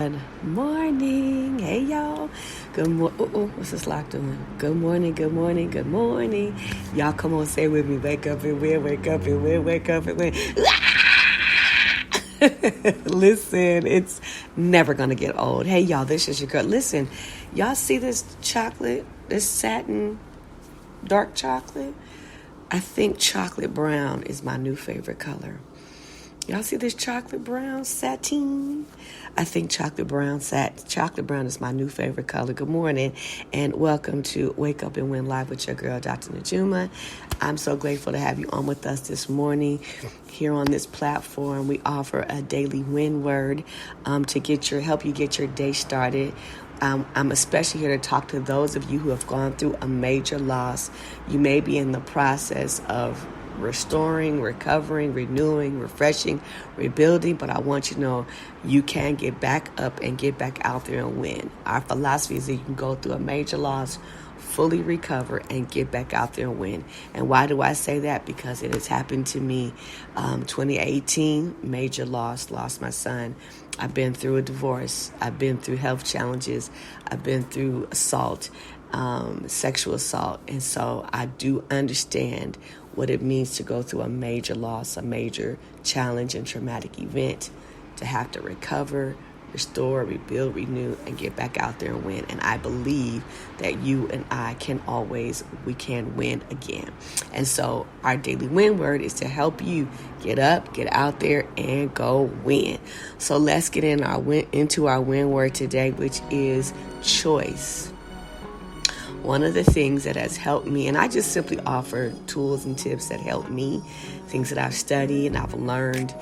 Good morning. Hey, y'all. Good morning. What's this lock doing? Good morning, good morning, good morning. Y'all come on, say with me. Wake up and win, wake up and win, wake up and win. Listen, it's never going to get old. Hey, y'all, this is your girl. Listen, y'all see this chocolate, this satin dark chocolate? I think chocolate brown is my new favorite color. Y'all see this chocolate brown satin? I think chocolate brown is my new favorite color. Good morning and welcome to Wake Up and Win Live with your girl, Dr. Najuma. I'm so grateful to have you on with us this morning. Here on this platform, we offer a daily win word to help you get your day started. I'm especially here to talk to those of you who have gone through a major loss. You may be in the process of restoring, recovering, renewing, refreshing, rebuilding, but I want you to know you can get back up and get back out there and win. Our philosophy is that you can go through a major loss, fully recover, and get back out there and win. And why do I say that? Because it has happened to me. 2018, major loss, lost my son. I've been through a divorce. I've been through health challenges. I've been through assault, sexual assault. And so I do understand what it means to go through a major loss, a major challenge and traumatic event, to have to recover, restore, rebuild, renew, and get back out there and win. And I believe that you and I can win again. And so our daily win word is to help you get up, get out there, and go win. So let's get into our win word today, which is choice. One of the things that has helped me, and I just simply offer tools and tips that help me, things that I've studied and I've learned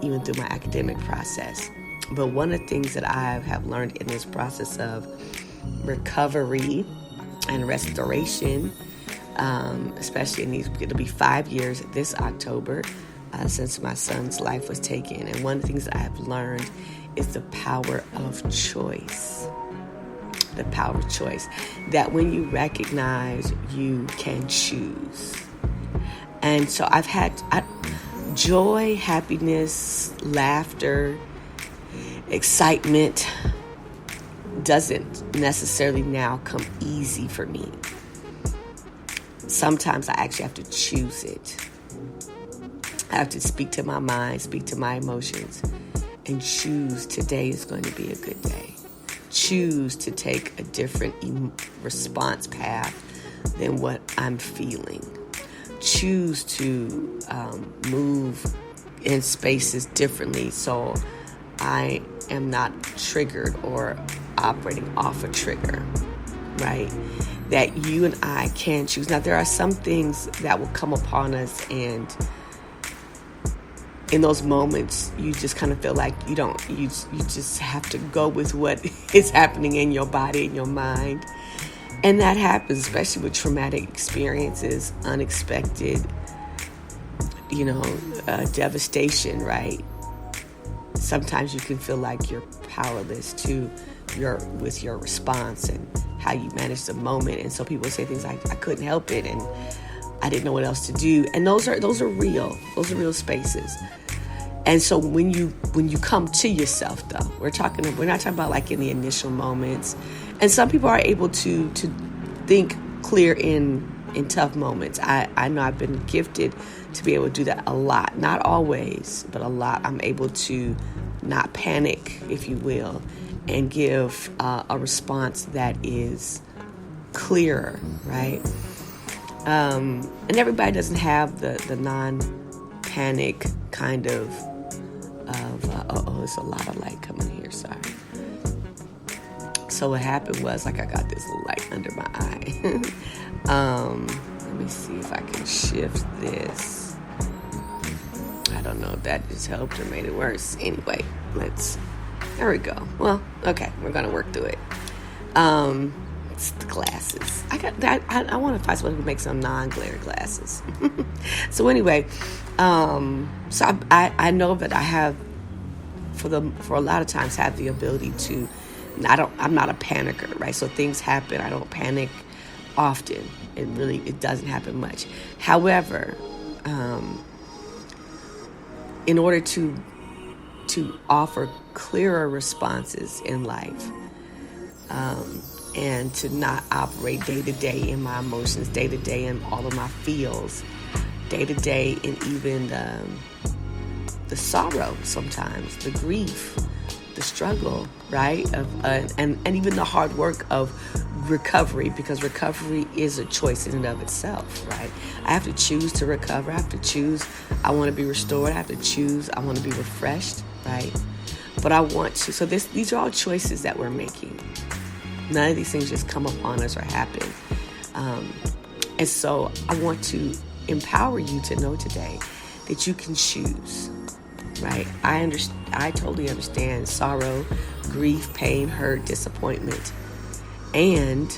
even through my academic process. But one of the things that I have learned in this process of recovery and restoration, especially it'll be 5 years this October since my son's life was taken. And one of the things that I have learned is the power of choice. The power of choice. That when you recognize you can choose. And so I've had joy, happiness, laughter, excitement doesn't necessarily now come easy for me. Sometimes I actually have to choose it. I have to speak to my mind, speak to my emotions, and choose today is going to be a good day. Choose to take a different response path than what I'm feeling. Choose to move in spaces differently so I am not triggered or operating off a trigger, right? That you and I can choose. Now, there are some things that will come upon us, and in those moments, you just kind of feel like you just have to go with what is happening in your body and your mind. And that happens, especially with traumatic experiences, unexpected, devastation, right? Sometimes you can feel like you're powerless with your response and how you manage the moment. And so people say things like, I couldn't help it, and I didn't know what else to do. And those are real. Those are real spaces. And so when you come to yourself, though, we're not talking about like in the initial moments. And some people are able to think clear in tough moments. I know I've been gifted to be able to do that a lot. Not always, but a lot. I'm able to not panic, if you will, and give a response that is clearer, right? And everybody doesn't have the non-panic kind of it's a lot of light coming here, sorry. So what happened was, like, I got this little light under my eye. Let me see if I can shift this. I don't know if that just helped or made it worse. Anyway, there we go. Well, okay, we're gonna work through it. It's the glasses. I want to find someone who makes some non-glare glasses. So anyway, so I know that I have, for a lot of times, have the ability to. I'm not a panicker, right? So things happen. I don't panic often. It doesn't happen much. However, in order to to offer clearer responses in life, and to not operate day to day in my emotions, day to day in all of my feels, day to day in even the sorrow sometimes, the grief, the struggle, right? And even the hard work of recovery, because recovery is a choice in and of itself, right? I have to choose to recover. I have to choose I want to be restored. I have to choose I want to be refreshed, right? But I want to. So these are all choices that we're making. None of these things just come upon us or happen. And so I want to empower you to know today that you can choose, right? I totally understand sorrow, grief, pain, hurt, disappointment. And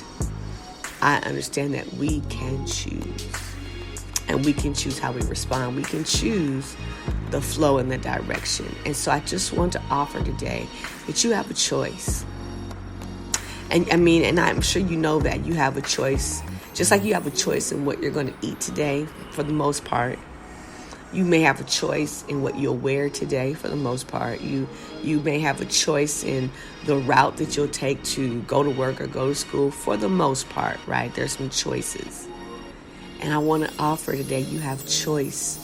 I understand that we can choose. And we can choose how we respond. We can choose the flow and the direction. And so I just want to offer today that you have a choice. And I'm sure you know that you have a choice. Just like you have a choice in what you're going to eat today, for the most part. You may have a choice in what you'll wear today, for the most part. You may have a choice in the route that you'll take to go to work or go to school, for the most part, right? There's some choices. And I want to offer today, you have choice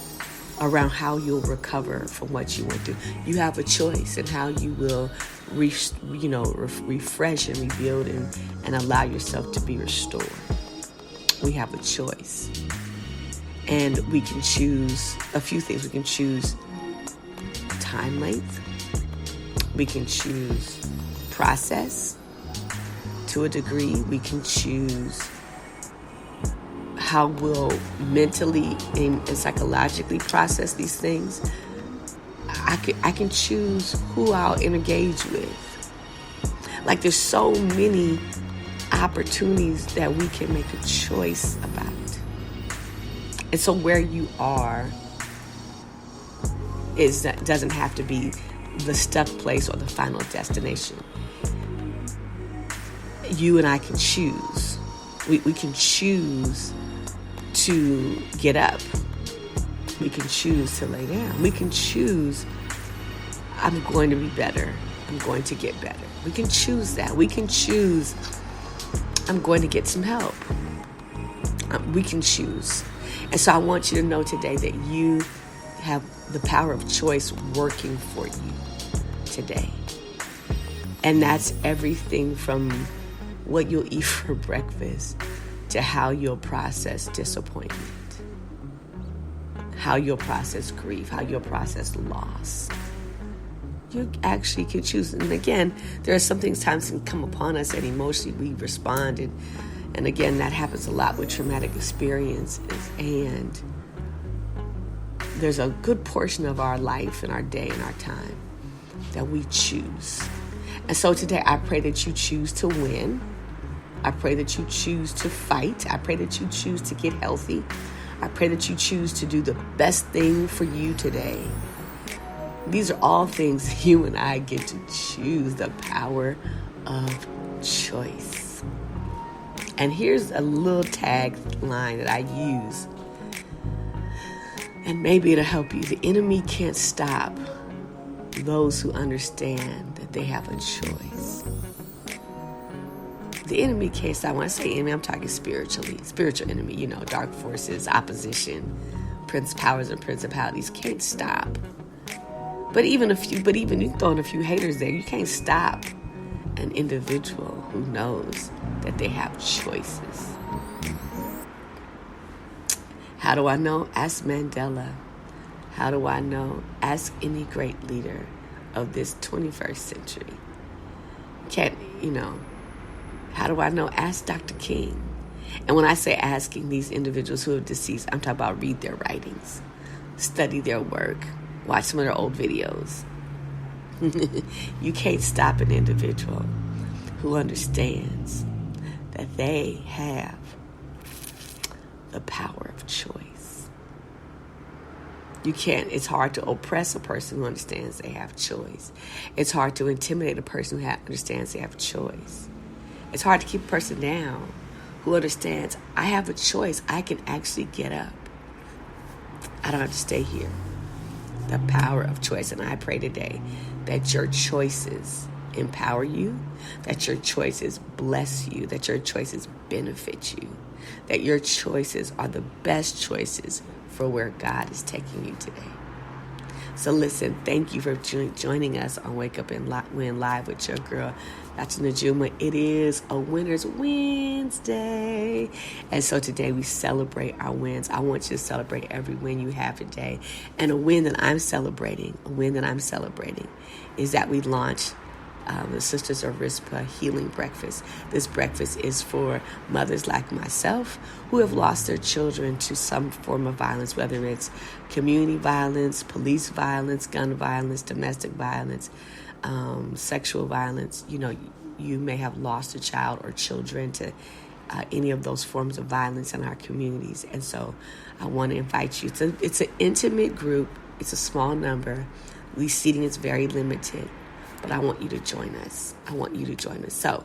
around how you'll recover from what you went through. You have a choice in how you will refresh and rebuild and allow yourself to be restored. We have a choice. And we can choose a few things. We can choose time length. We can choose process to a degree. We can choose how we'll mentally and psychologically process these things. I can choose who I'll engage with. Like, there's so many opportunities that we can make a choice about. And so where you are doesn't have to be the stuck place or the final destination. You and I can choose. We can choose to get up. We can choose to lay down. We can choose, I'm going to be better. I'm going to get better. We can choose that. We can choose, I'm going to get some help. We can choose. And so I want you to know today that you have the power of choice working for you today. And that's everything from what you'll eat for breakfast to how you'll process disappointment, how you'll process grief, how you'll process loss. You actually can choose. And again, there are some things times can come upon us and emotionally we respond. And again, that happens a lot with traumatic experiences. And there's a good portion of our life and our day and our time that we choose. And so today, I pray that you choose to win. I pray that you choose to fight. I pray that you choose to get healthy. I pray that you choose to do the best thing for you today. These are all things you and I get to choose, the power of choice. And here's a little tagline that I use. And maybe it'll help you. The enemy can't stop those who understand that they have a choice. The enemy can't stop. When I say enemy, I'm talking spiritually. Spiritual enemy, dark forces, opposition, powers and principalities can't stop. But even you can throw in a few haters there. You can't stop an individual who knows that they have choices. How do I know? Ask Mandela. How do I know? Ask any great leader of this 21st century. How do I know? Ask Dr. King. And when I say asking these individuals who have deceased, I'm talking about read their writings, study their work, watch some of their old videos. You can't stop an individual who understands that they have the power of choice. You can't. It's hard to oppress a person who understands they have choice. It's hard to intimidate a person who understands they have choice. It's hard to keep a person down who understands I have a choice. I can actually get up. I don't have to stay here. The power of choice. And I pray today that your choices empower you, that your choices bless you, that your choices benefit you, that your choices are the best choices for where God is taking you today. So listen, thank you for joining us on Wake Up and Win Live with your girl, Dr. Najuma. It is a Winner's Wednesday. And so today we celebrate our wins. I want you to celebrate every win you have today. And a win that I'm celebrating is that we launched the Sisters of Rispa Healing Breakfast. This breakfast is for mothers like myself who have lost their children to some form of violence, whether it's community violence, police violence, gun violence, domestic violence, sexual violence. You know, you may have lost a child or children to any of those forms of violence in our communities. And so I want to invite you. It's an intimate group. It's a small number. Seating is very limited. But I want you to join us. So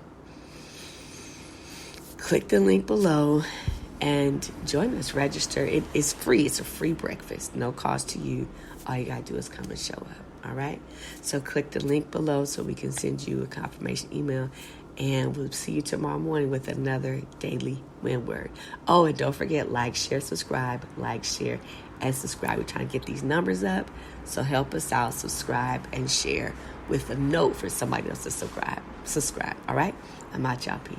click the link below and join us. Register. It is free. It's a free breakfast. No cost to you. All you got to do is come and show up. All right? So click the link below so we can send you a confirmation email. And we'll see you tomorrow morning with another daily win word. Oh, and don't forget, like, share, subscribe. Like, share, and subscribe. We're trying to get these numbers up. So help us out. Subscribe and share with a note for somebody else to subscribe. All right? I'm out, y'all. Peace.